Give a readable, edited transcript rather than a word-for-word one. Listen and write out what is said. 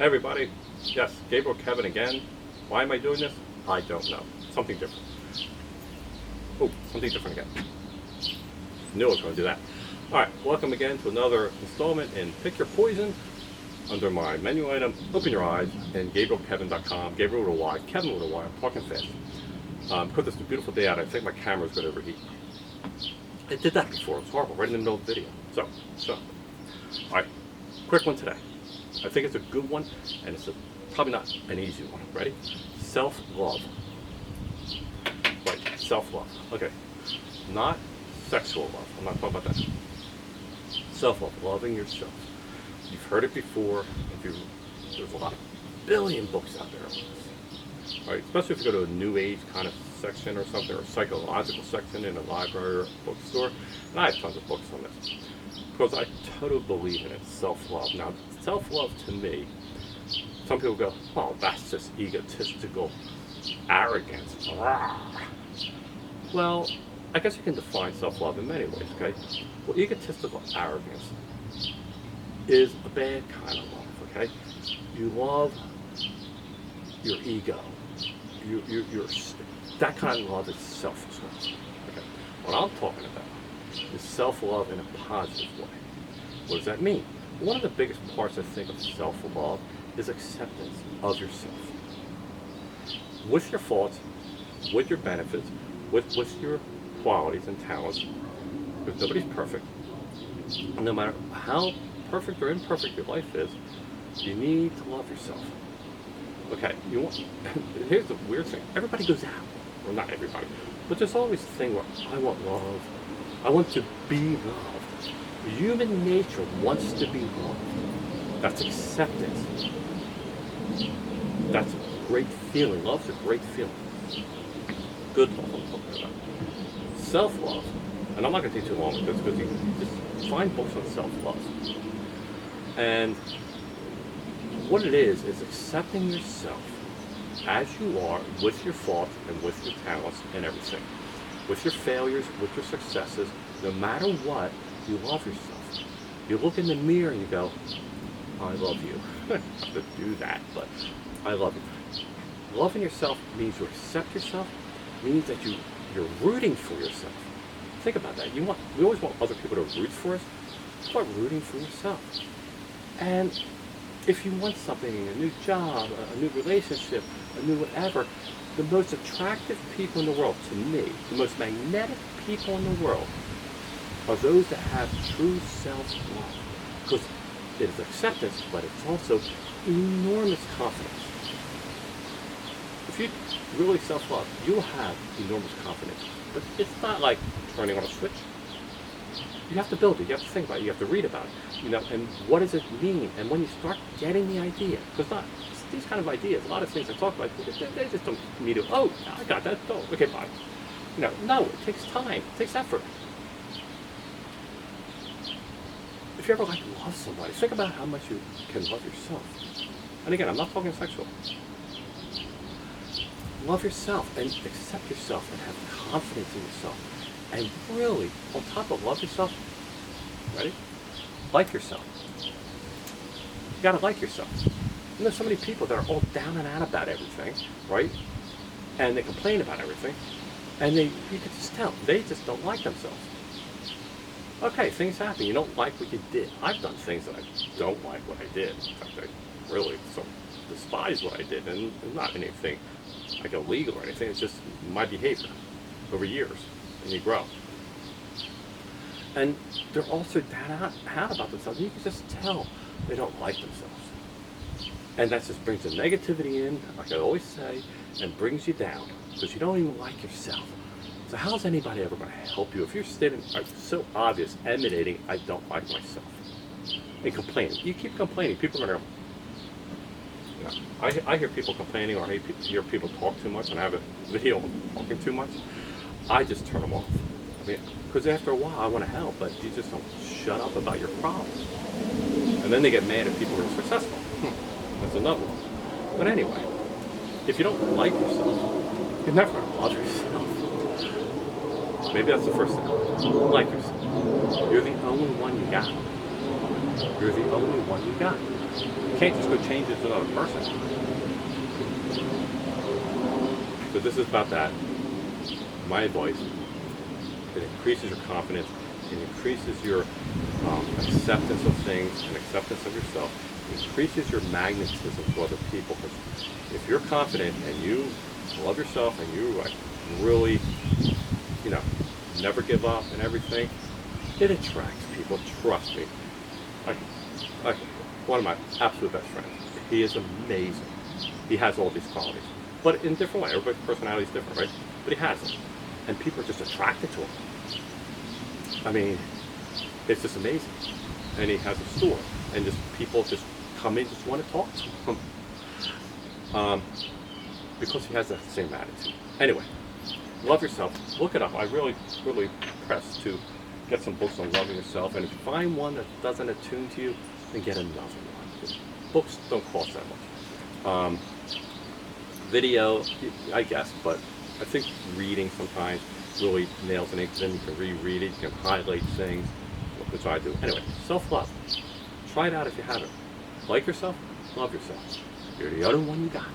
Hey everybody, yes, Gabriel Kevin again. Why am I doing this? I don't know. Something different. Oh, something different again. Knew I was going to do that. Alright, welcome again to another installment in Pick Your Poison under my menu item, Open Your Eyes, and GabrielKevyn.com. Gabriel with a Y, Kevin with a Y. I'm talking fast. Because it's a beautiful day out, I think my camera's going to overheat. I did that before. It's horrible, right in the middle of the video. So. Alright, quick one today. I think it's a good one, and it's probably not an easy one. Ready? Self-love. Right, self-love. Okay, not sexual love. I'm not talking about that. Self-love, loving yourself. You've heard it before. There's a lot of billion books out there on this. Right, especially if you go to a new age kind of section or something, or a psychological section in a library or a bookstore. And I have tons of books on this. Because I totally believe in it, self-love. Now, self-love to me, some people go, oh, that's just egotistical arrogance. Well, I guess you can define self-love in many ways, okay? Well, egotistical arrogance is a bad kind of love, okay? You love your ego. You're, that kind of love is selfishness, okay? What I'm talking about is self-love in a positive way. What does that mean? One of the biggest parts, I think, of self-love is acceptance of yourself. With your faults, with your benefits, with your qualities and talents, because nobody's perfect. No matter how perfect or imperfect your life is, you need to love yourself. Okay, here's the weird thing. Everybody goes out. Well, not everybody. But there's always a thing where I want love. I want to be loved. Human nature wants to be loved. That's acceptance. That's a great feeling. Love's a great feeling. Good love, I'm talking about. Self-love, and I'm not going to take too long with this because you just find books on self-love. And what it is accepting yourself as you are, with your faults and with your talents and everything. With your failures, with your successes, no matter what, you love yourself. You look in the mirror and you go, I love you. I have to do that, but I love you. Loving yourself means you accept yourself, means that you're rooting for yourself. Think about that. We always want other people to root for us. Start rooting for yourself. And if you want something, a new job, a new relationship, a new whatever, the most attractive people in the world, to me, the most magnetic people in the world, are those that have true self-love. Because it is acceptance, but it's also enormous confidence. If you really self-love, you'll have enormous confidence. But it's not like turning on a switch. You have to build it. You have to think about it. You have to read about it. And what does it mean? And when you start getting the idea, because these kind of ideas, a lot of things I talk about, they just don't immediately, oh, I got that, oh, okay, bye. No, it takes time, it takes effort. If you ever love somebody, think about how much you can love yourself. And again, I'm not talking sexual. Love yourself and accept yourself and have confidence in yourself. And really, on top of love yourself, ready? Like yourself. You gotta like yourself. There's so many people that are all down and out about everything, right? And they complain about everything. And you can just tell, they just don't like themselves. Okay, things happen. You don't like what you did. I've done things that I don't like what I did. In fact, I really despise what I did. And not anything like illegal or anything. It's just my behavior over years. And you grow. And they're also down out about themselves. You can just tell they don't like themselves. And that just brings the negativity in, like I always say, and brings you down. Because you don't even like yourself. So how's anybody ever going to help you if you're sitting, so obvious, emanating, I don't like myself, and complaining? You keep complaining, people are going to, I hear people complaining, or I hear people talk too much, and I have a video of them talking too much. I just turn them off. Because after a while I want to help, but you just don't shut up about your problems. And then they get mad at people who are successful. That's another one. But anyway, if you don't like yourself, you're never going to love yourself. Maybe that's the first thing. Like yourself. You're the only one you got. You're the only one you got. You can't just go change it to another person. So this is about that. My advice, it increases your confidence, it increases your acceptance of things and acceptance of yourself. It increases your magnetism to other people. Because if you're confident and you love yourself and you like really, you know, never give up and everything, it attracts people. Trust me. Like one of my absolute best friends. He is amazing. He has all these qualities, but in a different way. Everybody's personality is different, right? But he has them, and people are just attracted to him. I mean, it's just amazing. And he has a store, and just people just come in, just want to talk to him, because he has that same attitude. Anyway, love yourself. Look it up. I really press to get some books on loving yourself, and if you find one that doesn't attune to you, then get another one. Books don't cost that much. Video, I guess, but I think reading sometimes really nails it in, because then you can reread it, you can highlight things, which I do. Anyway, self-love. Try it out if you haven't. Like yourself, love yourself. You're the other one you got.